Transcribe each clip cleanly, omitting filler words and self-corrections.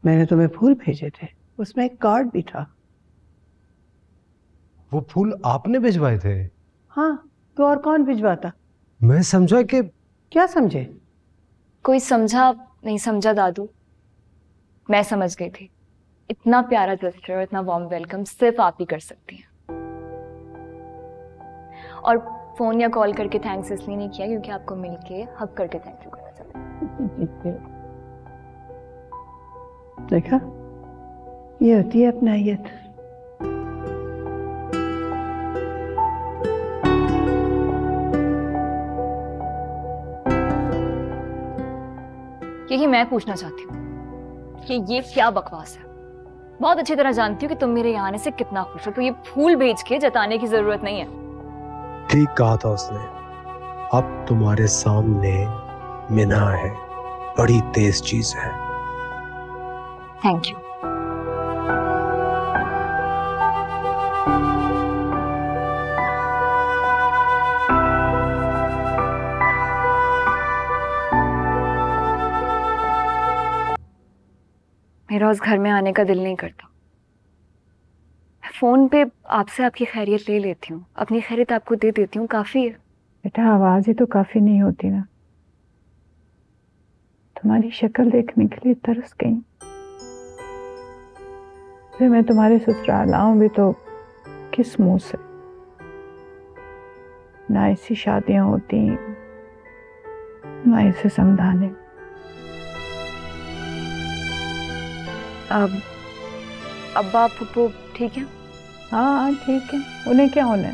मैंने तुम्हें फूल भेजे थे, उसमें एक कार्ड भी था। वो फूल आपने भिजवाए थे? हाँ, तो और कौन भिजवाता? मैं समझा कि। क्या समझे? कोई समझा नहीं समझा दादू, मैं समझ गई थी। इतना प्यारा जेस्चर और इतना वार्म वेलकम सिर्फ आप ही कर सकती हैं। और फोन या कॉल करके थैंक्स इसलिए नहीं किया क्योंकि आपको मिलके हक करके थैंक यू करना चाहती हूँ। देखा, ये होती है अपनायत। यही मैं पूछना चाहती हूँ कि ये क्या बकवास है। बहुत अच्छी तरह जानती हूँ कि तुम मेरे यहाँ आने से कितना खुश हो, तो ये फूल भेज के जताने की जरूरत नहीं है। ठीक कहा था उसने। अब तुम्हारे सामने मिना है, बड़ी तेज चीज है। Thank you. मेरा उस घर में आने का दिल नहीं करता। फोन पे आपसे आपकी खैरियत ले लेती हूँ, अपनी खैरियत आपको दे देती हूँ, काफी है। बेटा, आवाज ही तो काफी नहीं होती ना। तुम्हारी शक्ल देखने के लिए तरस गई। फिर मैं तुम्हारे ससुराल आऊं भी तो किस मुंह से? ना ऐसी शादियां होती, ना इसे समझाने। अब अब्बा पप्पू ठीक है? हाँ ठीक है, उन्हें क्या होना है?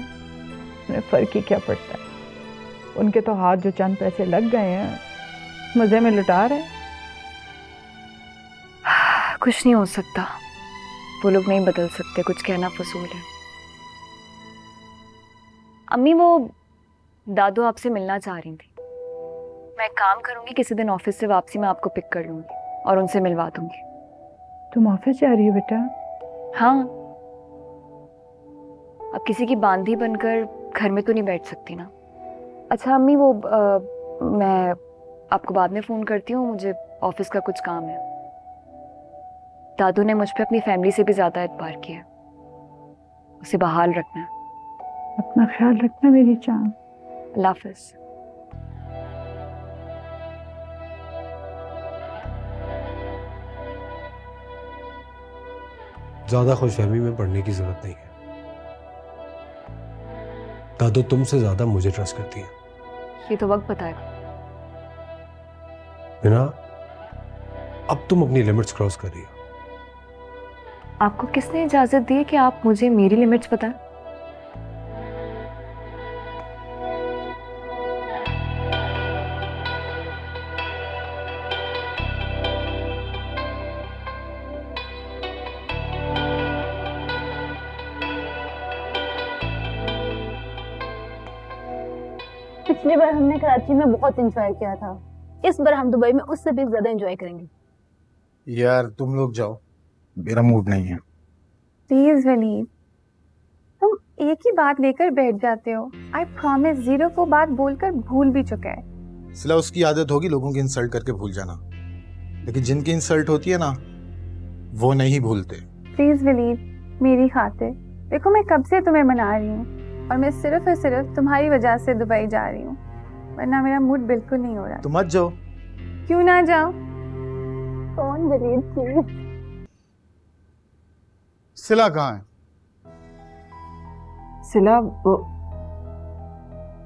उन्हें फर्क ही क्या पड़ता है? उनके तो हाथ जो चंद पैसे लग गए हैं, मजे में लुटा रहे। कुछ नहीं हो सकता, वो लोग नहीं बदल सकते, कुछ कहना फजूल है। अम्मी, वो दादू आपसे मिलना चाह रही थी। मैं एक काम करूंगी, किसी दिन ऑफिस से वापसी में आपको पिक कर लूंगी और उनसे मिलवा दूंगी। तुम ऑफिस जा रही हो बेटा? हाँ, अब किसी की बांधी बनकर घर में तो नहीं बैठ सकती ना। अच्छा अम्मी, वो मैं आपको बाद में फोन करती हूँ, मुझे ऑफिस का कुछ काम है। दादू ने मुझ पे अपनी फैमिली से भी ज्यादा एतबार किया, उसे बहाल रखना। अपना ख्याल रखना मेरी जान। अल्लाह हाफिज। ज्यादा खुशफहमी में पड़ने की जरूरत नहीं है। दादू तुमसे ज्यादा मुझे ट्रस्ट करती है। ये तो वक्त बताएगा। बिना, अब तुम अपनी लिमिट्स क्रॉस कर रही हो। आपको किसने इजाजत दी है कि आप मुझे मेरी लिमिट्स बताएं? पिछली बार हमने कराची में बहुत एंजॉय किया था, इस बार हम दुबई में उससे भी ज्यादा एंजॉय करेंगे। यार तुम लोग जाओ, मेरा मूड नहीं है। प्लीज वलीद, तुम एक ही बात लेकर बैठ जाते हो। आई प्रॉमिस, जीरो को बात बोलकर भूल भी चुका है। सिला उसकी आदत होगी लोगों की इंसल्ट करके भूल जाना, लेकिन जिनकी इंसल्ट होती है ना, वो नहीं भूलते। प्लीज वलीद, मेरी खातिर देखो, मैं कब से तुम्हें मना रही हूँ और मैं सिर्फ और सिर्फ तुम्हारी वजह से दुबई जा रही हूँ, वरना मेरा मूड बिल्कुल नहीं हो रहा। तुम मत जाओ। क्यों ना जाओ? कौन वलीद प्लीज? सिला कहाँ है? सिला,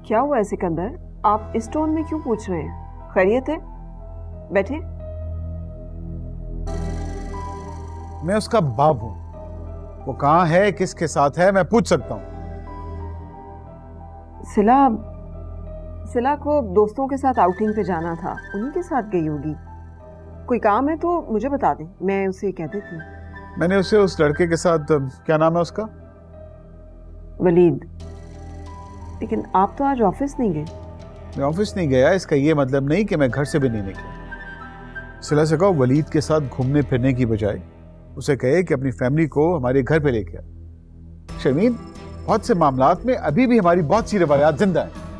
क्या हुआ है सिकंदर? आप इस टोन में क्यों पूछ रहे हैं? खैरियत है? बैठे। मैं उसका बाप हूं, वो कहाँ है, किसके साथ है, मैं पूछ सकता हूँ। सिला को दोस्तों के साथ आउटिंग पे जाना था, उन्हीं के साथ गई होगी। कोई काम है तो मुझे बता दें, मैं उसे कह देती हूँ। मैंने उसे उस लड़के के साथ, क्या नाम है उसका? वलीद। लेकिन आप तो आज ऑफिस नहीं गए। मैं ऑफिस नहीं गया, इसका ये मतलब नहीं कि मैं घर से भी नहीं निकला। सिला से कहो वलीद के साथ घूमने फिरने की बजाय उसे कहे कि अपनी फैमिली को हमारे घर पे लेके आए। शर्मीन, बहुत से मामलात में अभी भी हमारी बहुत सी रवायात जिंदा है।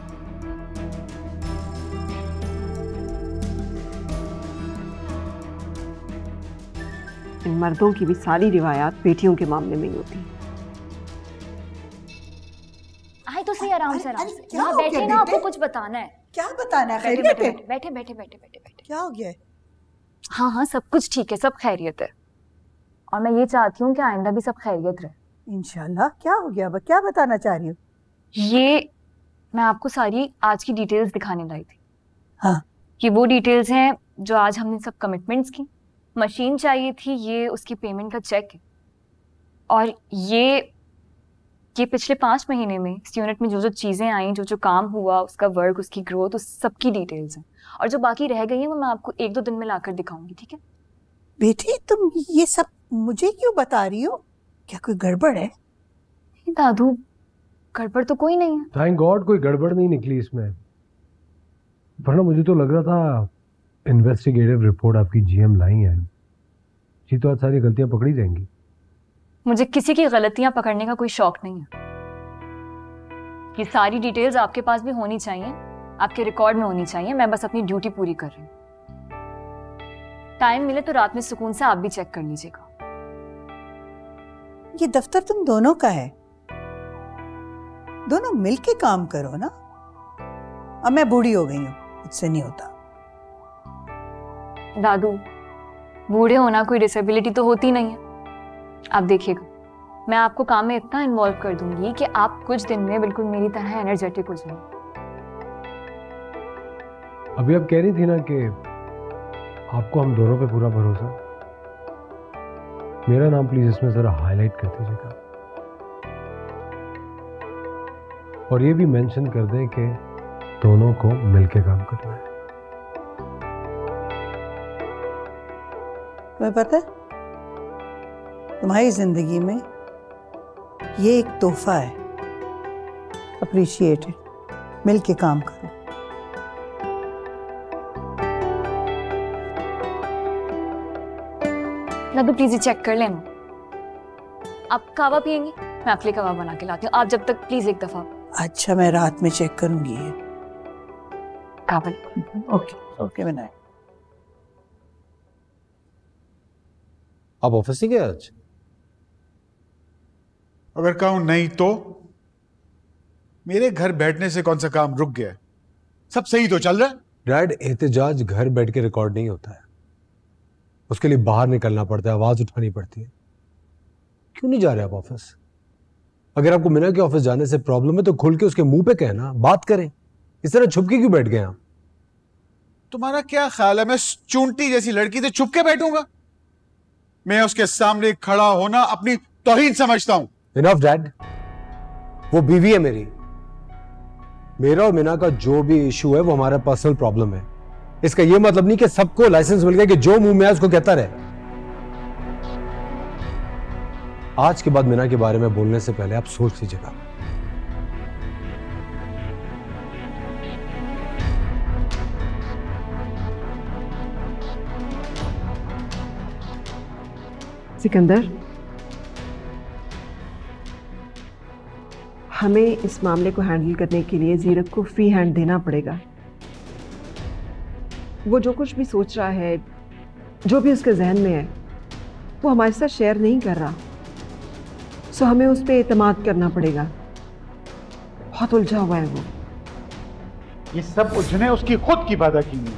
इन मर्दों की भी सारी रिवायात बेटियों के मामले में ही होती है। आए तो सही, आराम से आराम से। क्या यहाँ हो बैठे गया ना, आपको बेटे? कुछ बताना है। क्या बताना है? बैठे खैरियत बैठे है? बैठे बैठे बैठे बैठे बैठे। क्या हो गया है? हाँ हाँ, सब कुछ ठीक है, सब खैरियत है। और मैं ये चाहती हूँ कि आइंदा भी सब खैरियत रहे। इंशाल्लाह। क्या हो गया? क्या बताना चाह रही हो? ये मैं आपको सारी आज की डिटेल्स दिखाने लाई थी। हाँ। कि वो डिटेल्स हैं जो आज हमने सब कमिटमेंट्स की। मशीन चाहिए थी, ये उसकी पेमेंट का चेक है। और ये पिछले 5 महीने में इस यूनिट में जो जो चीज़ें आई, जो जो काम हुआ, उसका वर्क, उसकी ग्रोथ, उस सब की डिटेल्स हैं। और जो बाकी रह गई हैं वो मैं आपको 1-2 दिन में लाकर दिखाऊंगी, ठीक है? बेटी तुम ये सब मुझे क्यों बता रही हो? क्या कोई गड़बड़ है? दादू, गड़बड़ तो कोई नहीं है। थैंक गॉड कोई गड़बड़ नहीं निकली इसमें, वरना मुझे तो लग रहा था इन्वेस्टिगेटिव रिपोर्ट आपकी जीएम लाई है जी तो आज सारी गलतियां पकड़ी जाएंगी। मुझे किसी की गलतियां पकड़ने का कोई शौक नहीं है। ये सारी डिटेल्स आपके पास भी होनी चाहिए, आपके रिकॉर्ड में होनी चाहिए। मैं बस अपनी ड्यूटी पूरी कर रही हूँ। टाइम मिले तो रात में सुकून से आप भी चेक कर लीजिएगा। ये दफ्तर तुम दोनों का है, दोनों मिलके काम करो ना। अब मैं बूढ़ी हो गई हूँ, मुझसे नहीं होता। दादू, बूढ़े होना कोई डिसेबिलिटी तो होती नहीं है। आप देखिएगा, मैं आपको काम में इतना इन्वॉल्व कर दूंगी कि आप कुछ दिन में बिल्कुल मेरी तरह एनर्जेटिक हो जाएंगे। अभी आप कह रही थी ना कि आपको हम दोनों पे पूरा भरोसा। मेरा नाम प्लीज इसमें जरा हाईलाइट कर दीजिएगा और ये भी मेंशन कर दें कि दोनों को मिलके काम करना है। तुम्हें पता है तुम्हारी जिंदगी में ये एक तोहफा है, अप्रिशिएट इट। मिलके काम करो। दादू प्लीज ये चेक कर लेना। आप कहवा पियेंगी? मैं आपके लिए कहवा बना के लाती हूँ। आप जब तक प्लीज एक दफा। अच्छा मैं रात में चेक करूंगी ये। कहवा। ओके ओके बनाए। आप ऑफिस नहीं गए आज? अगर कहूं नहीं तो मेरे घर बैठने से कौन सा काम रुक गया? सब सही तो चल रहा है। डैड, एहतजाज घर बैठ के रिकॉर्ड नहीं होता है, उसके लिए बाहर निकलना पड़ता है, आवाज उठानी पड़ती है। क्यों नहीं जा रहे आप ऑफिस? अगर आपको मीना के ऑफिस जाने से प्रॉब्लम है तो खुल के उसके मुंह पे कहना, बात करें। इस तरह छुप के क्यों बैठ गए आप? तुम्हारा क्या ख्याल है मैं चूंटी जैसी लड़की से छुप के बैठूंगा? मैं उसके सामने खड़ा होना अपनी तौहीन समझता हूं। इनफ डैड, वो बीवी है मेरी। मेरा और मीना का जो भी इशू है वो हमारा पर्सनल प्रॉब्लम है। इसका ये मतलब नहीं कि सबको लाइसेंस मिल गया कि जो मुंह में है उसको कहता रहे। आज के बाद मीना के बारे में बोलने से पहले आप सोच लीजिएगा। सिकंदर, हमें इस मामले को हैंडल करने के लिए जीरक को फ्री हैंड देना पड़ेगा। वो जो कुछ भी सोच रहा है, जो भी उसके जहन में है, वो हमारे साथ शेयर नहीं कर रहा। सो हमें उस पर एतमाद करना पड़ेगा। बहुत उलझा हुआ है वो। ये सब उलझने उसकी खुद की बाधा की नहीं।